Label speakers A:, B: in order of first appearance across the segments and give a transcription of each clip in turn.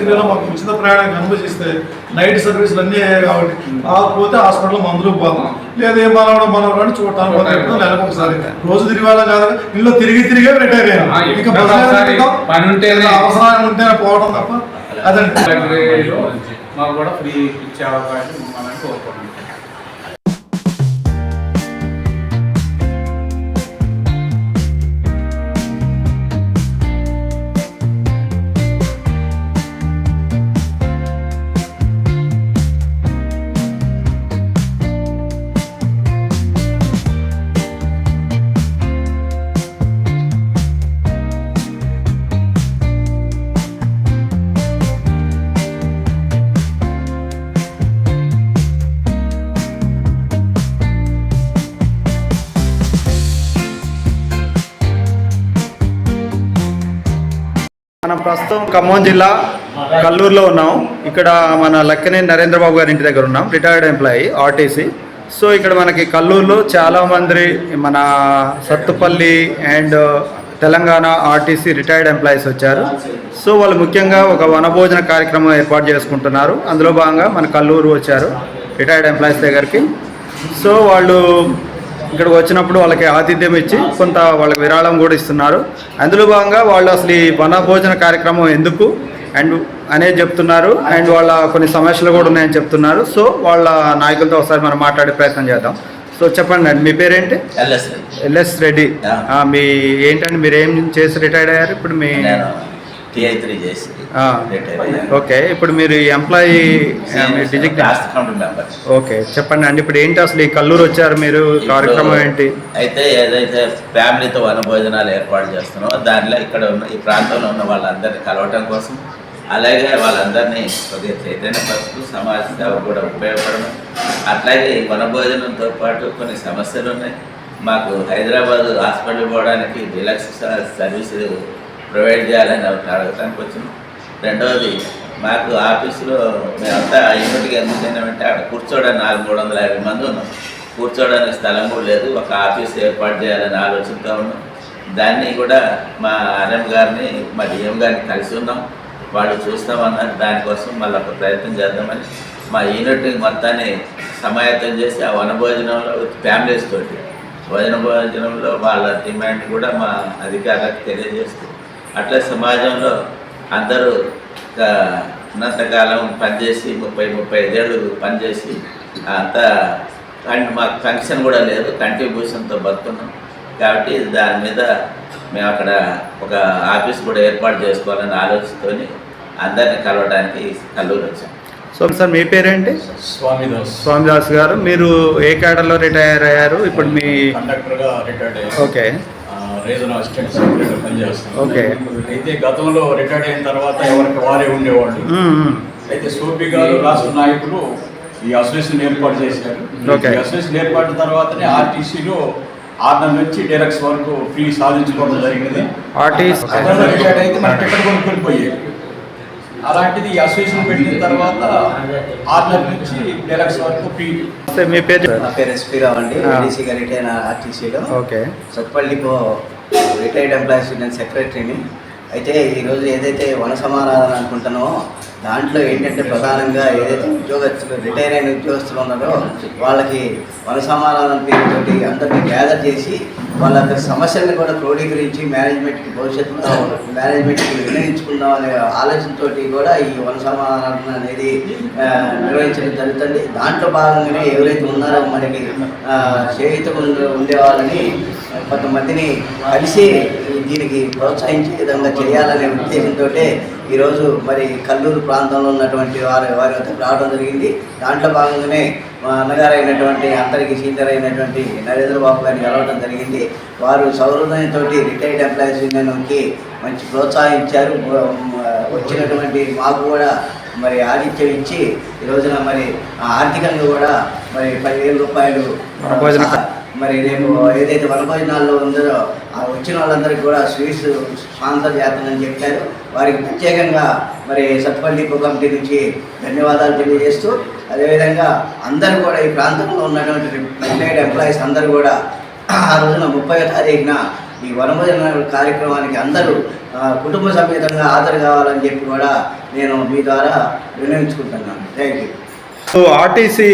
A: డిగ్రీలో మాకు ఉచిత ప్రయాణానికి అనుమతిస్తే నైట్ సర్వీసులు అన్నీ అయ్యాయి కాబట్టి కాకపోతే హాస్పిటల్లో మందులు పోతాం లేదా ఏం మనవాడు చూడటానికి పోతాం నెలకు ఒకసారి రోజు తిరిగి వాళ్ళం కాదు ఇల్లు తిరిగే రిటైర్ అయ్యాను ఇంకా అవసరం ఉంటేనే పోవడం తప్ప అదండి
B: మాకు కూడా ఫ్రీ ఇచ్చే అవకాశం మనకు కోరుకుంటున్నాం.
C: మనం ప్రస్తుతం ఖమ్మం జిల్లా కల్లూరులో ఉన్నాం. ఇక్కడ మన లక్కినేని నరేంద్రబాబు గారి ఇంటి దగ్గర ఉన్నాం, రిటైర్డ్ ఎంప్లాయీ ఆర్టీసీ. సో ఇక్కడ మనకి కల్లూరులో చాలామంది మన Sathupalli and Telangana RTC retired employees వచ్చారు. సో వాళ్ళు ముఖ్యంగా ఒక వనభోజన కార్యక్రమం ఏర్పాటు చేసుకుంటున్నారు. అందులో భాగంగా మన కల్లూరు వచ్చారు రిటైర్డ్ ఎంప్లాయీస్ దగ్గరికి. సో వాళ్ళు ఇక్కడికి వచ్చినప్పుడు వాళ్ళకి ఆతిథ్యం ఇచ్చి కొంత వాళ్ళకి విరాళం కూడా ఇస్తున్నారు. అందులో భాగంగా వాళ్ళు అసలు ఈ వనభోజన కార్యక్రమం ఎందుకు అండ్ అనేది చెప్తున్నారు. అండ్ వాళ్ళ కొన్ని సమస్యలు కూడా ఉన్నాయని చెప్తున్నారు. సో వాళ్ళ నాయకులతో ఒకసారి మనం మాట్లాడే ప్రయత్నం చేద్దాం. సో చెప్పండి అండి, మీ పేరేంటి? ఎల్ఎస్ రెడ్డి. మీ ఏంటండి, మీరు ఏం చేసి రిటైర్డ్ అయ్యారు? ఇప్పుడు మీ ఓకే, ఇప్పుడు మీరు ఎంప్లాయీ ఓకే చెప్పండి అండి. ఇప్పుడు ఏంటి అసలు ఈ కల్లూరు వచ్చారు మీరు, కార్యక్రమం ఏంటి?
D: అయితే ఏదైతే ఫ్యామిలీతో వనభోజనాలు ఏర్పాటు చేస్తున్నామో దానిలో ఇక్కడ ఉన్న ఈ ప్రాంతంలో ఉన్న వాళ్ళందరినీ కలవటం కోసం, అలాగే వాళ్ళందరినీ కొద్దిగా చైతన్యపరుస్తూ సమాజ సేవ కూడా ఉపయోగపడడం, అట్లాగే ఈ వనభోజనంతో పాటు కొన్ని సమస్యలు ఉన్నాయి. మాకు హైదరాబాద్ హాస్పిటల్ పోవడానికి డిలక్స్ సర్వీసులు ప్రొవైడ్ చేయాలని అడగటానికి వచ్చినాం. రెండవది, మాకు ఆఫీసులో మేమంతా యూనిట్గా ఎందుకంటే అక్కడ కూర్చోవడానికి 400-350 మంది ఉన్నాం. కూర్చోవడానికి స్థలం కూడా లేదు. ఒక ఆఫీస్ ఏర్పాటు చేయాలని ఆలోచనతో ఉన్నాం. దాన్ని కూడా మా ఆర్ఎం గారిని, మా డిఎం గారిని కలిసి ఉన్నాం. వాళ్ళు చూస్తామన్నారు. దానికోసం మళ్ళీ ఒక ప్రయత్నం చేద్దామని మా యూనిట్ మొత్తాన్ని సమాయత్తం చేసి ఆ వనభోజనంలో ఫ్యామిలీస్ తోటి వనభోజనంలో వాళ్ళ డిమాండ్ కూడా మా అధికారులకు తెలియజేస్తూ, అట్లా సమాజంలో అందరూ ఉన్నంతకాలం పనిచేసి 30-35 ఏళ్ళు పనిచేసి అంతా అండ్ మాకు ఫంక్షన్ కూడా లేదు, కంట్రిబ్యూషన్తో బతున్నాం. కాబట్టి దాని మీద మేము అక్కడ ఒక ఆఫీస్ కూడా ఏర్పాటు చేసుకోవాలని ఆలోచనతోని అందరినీ కలవడానికి కల్లూరు వచ్చాం.
C: సో సార్, మీ పేరేంటి? స్వామిదాస్ గారు. మీరు ఏ కేడర్లో రిటైర్ అయ్యారు? ఇప్పుడు మీ
E: కండక్టర్గా రిటైర్డ్ అయ్యారు.
C: ఓకే,
E: రీజనల్ అసిస్టెంట్ సెక్రటరీగా పనిచేస్తాను.
C: ఓకే.
E: అయితే గతంలో రిటైర్డ్ అయిన తర్వాత ఎవరికి వారే ఉండేవాళ్ళు. అయితే సోపి గారు రాష్ట్ర నాయకులు ఈ అసోసియేషన్ ఏర్పాటు చేశారు. ఈ అసోసియేషన్ ఏర్పాటు తర్వాతనే ఆర్టీసీలో 6 నుంచి డైరెక్ట్స్ వరకు ఫ్రీ సాధించుకోవడం జరిగింది. రిటైర్డ్ అయితే మన టికెట్ కొనుక్కొని పోయేది. అలాంటిది ఈ అసోసియేషన్ పెట్టిన తర్వాత 6 నుంచి డైరెక్ట్స్ వరకు ఫ్రీ.
C: మీ పేరు?
F: నా పేరు ఎస్పీ రావు అండి. ఏడీసీగా రిటైర్ ఆర్టీసీలో.
C: ఓకే.
F: సత్పల్లిలో రిటైర్డ్ ఎంప్లాయీస్ యూనియన్ సెక్రటరీని. అయితే ఈరోజు ఏదైతే వన సమారాధన అనుకుంటున్నామో దాంట్లో ఏంటంటే ప్రధానంగా ఏదైతే ఉద్యోగస్తులు రిటైర్ అయిన ఉద్యోగస్తులు ఉన్నారో వాళ్ళకి వన సమారాధన పేరుతోటి అందరినీ గ్యాదర్ చేసి వాళ్ళ సమస్యలను కూడా క్రోడీకరించి మేనేజ్మెంట్కి భవిష్యత్తులో మేనేజ్మెంట్కి వినియోగించుకుందాం అనే ఆలోచనతో కూడా ఈ వన సమారాధన అనేది నిర్వహించడం జరుగుతుంది. దాంట్లో భాగంగానే ఎవరైతే ఉన్నారో మనకి చేయుతకు ఉండే వాళ్ళని కొంతమందిని కలిసి దీనికి ప్రోత్సహించే విధంగా చేయాలనే ఉద్దేశంతో ఈరోజు మరి కల్లూరు ప్రాంతంలో ఉన్నటువంటి వారి వద్దకు రావడం జరిగింది. దాంట్లో భాగంగానే మా అన్నగారు అయినటువంటి అందరికీ సీనియర్ అయినటువంటి నరేంద్రబాబు గారిని కలవడం జరిగింది. వారు సౌహృదయంతో రిటైర్డ్ ఎంప్లాయీస్ యూనియన్కి మంచి ప్రోత్సహించారు. వచ్చినటువంటి మాకు కూడా మరి ఆతిథ్యం ఇచ్చి ఈ రోజున మరి ఆర్థికంగా కూడా మరి 10,000 రూపాయలు మరి రేపు ఏదైతే వనభోజనాల్లో ఉందో ఆ వచ్చిన వాళ్ళందరికీ కూడా స్వీట్స్ స్పాన్సర్ చేస్తానని చెప్పారు. వారికి ప్రత్యేకంగా మరి సత్పల్లి కమిటీ నుంచి ధన్యవాదాలు తెలియజేస్తూ, అదేవిధంగా అందరూ కూడా ఈ ప్రాంతంలో ఉన్నటువంటి రిటైర్డ్ ఎంప్లాయీస్ అందరూ కూడా ఆ రోజున 30వ తారీఖున ఈ వనభోజన కార్యక్రమానికి అందరూ కుటుంబ సమేతంగా హాజరు కావాలని చెప్పి కూడా నేను మీ ద్వారా వినియోగించుకుంటున్నాను. Thank you.
C: సో ఆర్టీసీ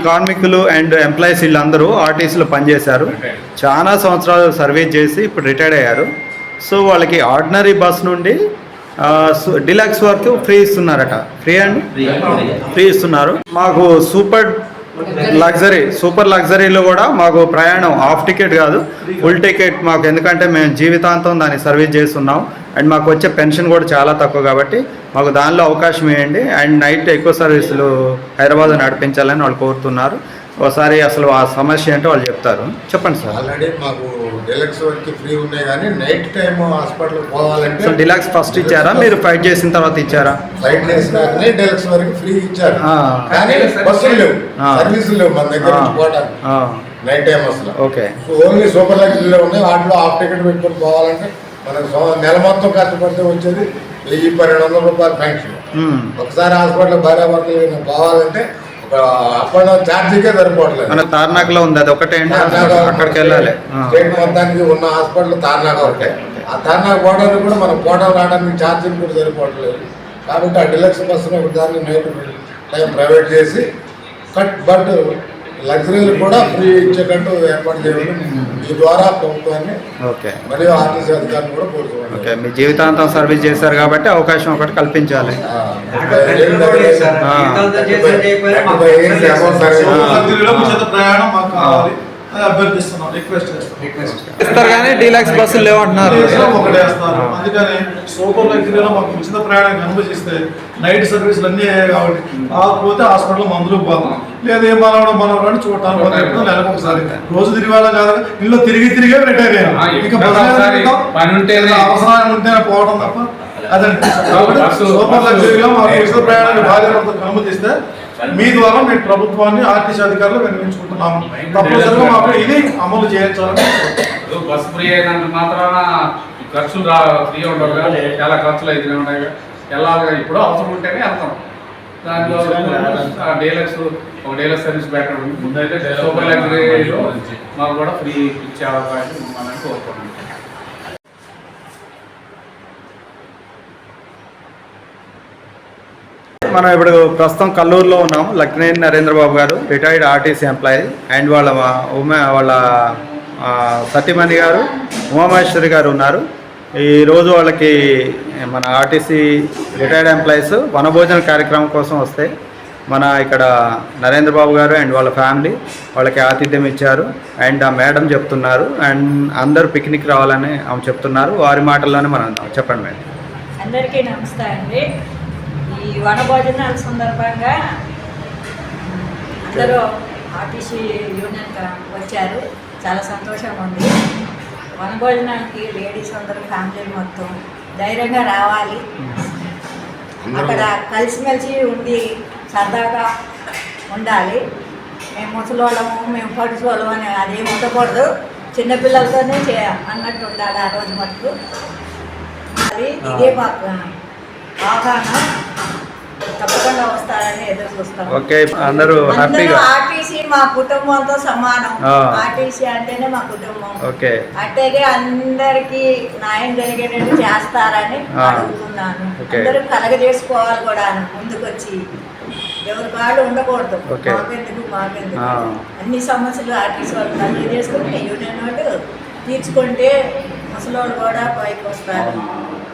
C: కార్మికులు అండ్ ఎంప్లాయీస్ వీళ్ళందరూ ఆర్టీసీలో పనిచేశారు, చాలా సంవత్సరాలు సర్వీస్ చేసి ఇప్పుడు రిటైర్డ్ అయ్యారు. సో వాళ్ళకి ఆర్డినరీ బస్ నుండి డిలక్స్ వరకు ఫ్రీ ఇస్తున్నారట. ఫ్రీ అండి, ఫ్రీ ఇస్తున్నారు. మాకు సూపర్ లగ్జరీలో కూడా మాకు ప్రయాణం హాఫ్ టికెట్ కాదు, ఫుల్ టికెట్ మాకు. ఎందుకంటే మేము జీవితాంతం దాన్ని సర్వీస్ చేస్తున్నాం అండ్ మాకు వచ్చే పెన్షన్ కూడా చాలా తక్కువ కాబట్టి మాకు దానిలో అవకాశం ఇవ్వండి. అండ్ నైట్ ఎక్కువ సర్వీసులు హైదరాబాద్ నడిపించాలని వాళ్ళు కోరుతున్నారు. ఒకసారి అసలు ఆ సమస్య ఏంటో వాళ్ళు చెప్తారు. చెప్పండి సార్.
G: ఆల్రెడీ మాకు డెలక్స్ వరకు ఫ్రీ ఉన్నాయి కానీ నైట్ టైం హాస్పిటల్ పోవాలంటే
C: సో డిలక్స్ ఫస్ట్ ఇచ్చారా, మీరు ఫైట్ చేసిన తర్వాత ఇచ్చారా?
G: ఫైట్ చేసినాకనే డెలక్స్ వరకు ఫ్రీ ఇచ్చారు కానీ బస్సులు లేవు, సర్వీసులు లేవు మన దగ్గర నుంచి పోవడానికి నైట్ టైం అసలు.
C: ఓకే.
G: సో ఓన్లీ సూపర్ లగ్జరీలో ఉన్నాయి. వాటిలో హాఫ్ టికెట్ పెట్టుకొని పోవాలంటే మనకు నెల మొత్తం కష్టపడితే వచ్చేది 1000-1200 రూపాయలు పెన్షన్. ఒకసారి హాస్పిటల్ భార్యాభర్తలు పోవాలంటే అప్ అండ్ డౌన్ ఛార్జీకే సరిపోవట్లేదు.
C: మన తార్నాక్లో ఉంది, అది ఒకటే అక్కడికి వెళ్ళాలి.
G: స్టేట్ మొత్తానికి ఉన్న హాస్పిటల్ తార్నాక ఒకటే. ఆ తార్నాక పోవడానికి కూడా మనం పోవడం రావడానికి ఛార్జీలు కూడా సరిపోవట్లేదు. కాబట్టి ఆ డిలక్స్ బస్సును ఒక దాన్ని నైట్ టైం ప్రైవేట్ చేసి బట్ లగ్జరీలు కూడా ఫ్రీ ఇచ్చేటట్టు ఏర్పాటు చేయడం ఈ ద్వారా ప్రభుత్వాన్ని మరియు ఆర్టీసీ అధికారులు కూడా కోరుతున్నాను.
C: ఓకే, మీ జీవితాంతం సర్వీస్ చేశారు కాబట్టి అవకాశం ఒకటి కల్పించాలి.
A: ప్రయాణం మాకు కావాలి అభ్యర్థిస్తున్నాం, రిక్వెస్ట్
C: ఇస్తారు కానీ డీలక్స్ బస్సులు లేవంటున్నారు.
A: ఒకటే వేస్తారు. అందుకని సూపర్ లగ్జరీలో మాకు ఉచిత ప్రయాణానికి అనుమతిస్తే నైట్ సర్వీసులు అన్నీ కాబట్టి కాకపోతే హాస్పిటల్ మందులు పోతాం, లేదా ఏం మనవరాన్ని చూడటానికి నెలకు ఒకసారి. రోజు తిరిగి వాళ్ళం కాదు, ఇల్లు తిరిగే రిటైర్ అయ్యాను. ఇంకా అవసరాన్ని ఉంటేనే పోవడం తప్ప అదండి. సూపర్ లగ్జరీలో మాకు ఉచిత ప్రయాణానికి భార్యాభర్తలకు అనుమతిస్తే మీ ద్వారా మేము ప్రభుత్వాన్ని ఆర్టీసీ అధికారులు వినియోగించుకుంటున్నాము. తప్పనిసరిగా మాకు ఇది అమలు చేయించాలని.
B: బస్సు ఫ్రీ అయినంత మాత్రాన ఖర్చులు ఫ్రీ ఉండవు, చాలా ఖర్చులు అయితే ఉన్నాయి. వెళ్ళాలి, ఇప్పుడు అవసరం ఉంటేనే వెళ్తాం. దానిలో డీలక్స్ ఒక డీలక్స్ సర్వీస్ పెట్టడం ముందైతే సూపర్ లగ్జరీలో మాకు కూడా ఫ్రీ ఇచ్చే అవకాశం మనం కోరుకుంటున్నాం.
C: మనం ఇప్పుడు ప్రస్తుతం కల్లూరులో ఉన్నాము. లక్నేని నరేంద్రబాబు గారు రిటైర్డ్ ఆర్టీసీ ఎంప్లాయీ అండ్ వాళ్ళ సతీమణి గారు ఉమామహేశ్వరి గారు ఉన్నారు. ఈరోజు వాళ్ళకి మన ఆర్టీసీ రిటైర్డ్ ఎంప్లాయీస్ వనభోజన కార్యక్రమం కోసం వస్తే మన ఇక్కడ నరేంద్రబాబు గారు అండ్ వాళ్ళ ఫ్యామిలీ వాళ్ళకి ఆతిథ్యం ఇచ్చారు. అండ్ ఆ మేడం చెప్తున్నారు అండ్ అందరూ పిక్నిక్ రావాలని ఆమె చెప్తున్నారు. వారి మాటల్లోనే మనం చెప్పండి మేడం.
H: అందరికీ నమస్తే అండి. ఈ వనభోజనాల సందర్భంగా అందరూ ఆర్టీసీ యూనియన్ వచ్చారు, చాలా సంతోషంగా ఉంది. వనభోజనానికి లేడీస్ అందరూ ఫ్యామిలీ మొత్తం ధైర్యంగా రావాలి. అక్కడ కలిసిమెలిసి ఉండి సరదాగా ఉండాలి. మేము ముసలోళ్ళము, మేము పడుచోళ్ళము అని అదేమి ఉండకూడదు, చిన్నపిల్లలతోనే అన్నట్టు ఉండాలి ఆ రోజు మటుకు. అది ఇదే మాకు అవగాహన. తప్పకుండా వస్తారని ఎదురు చూస్తాం.
C: ఓకే, అందరూ హ్యాపీగా.
H: ఆర్టీసీ మా కుటుంబంతో సమానం. ఆర్టీసీ అంటేనే మా కుటుంబం.
C: ఓకే,
H: అట్టగే అందరికి న్యాయం జరిగేటట్టు చేస్తారని అడుగుతున్నాను. అందరూ కలగజేసుకోవాలి కూడా ముందుకొచ్చి. ఎవరి కాళ్ళు ఉండకూడదు, మాకెందుకు అన్ని సమస్యలు ఆర్టీసీ వాళ్ళు కలగజేసుకుని యూనియన్ వాళ్ళు తీర్చుకుంటే ముసలోళ్ళు కూడా పైకి వస్తారు.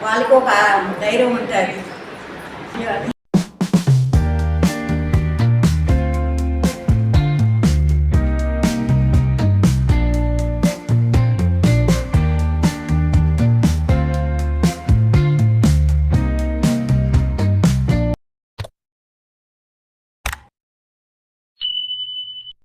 H: వాళ్ళకి ఒక ధైర్యం ఉంటుంది.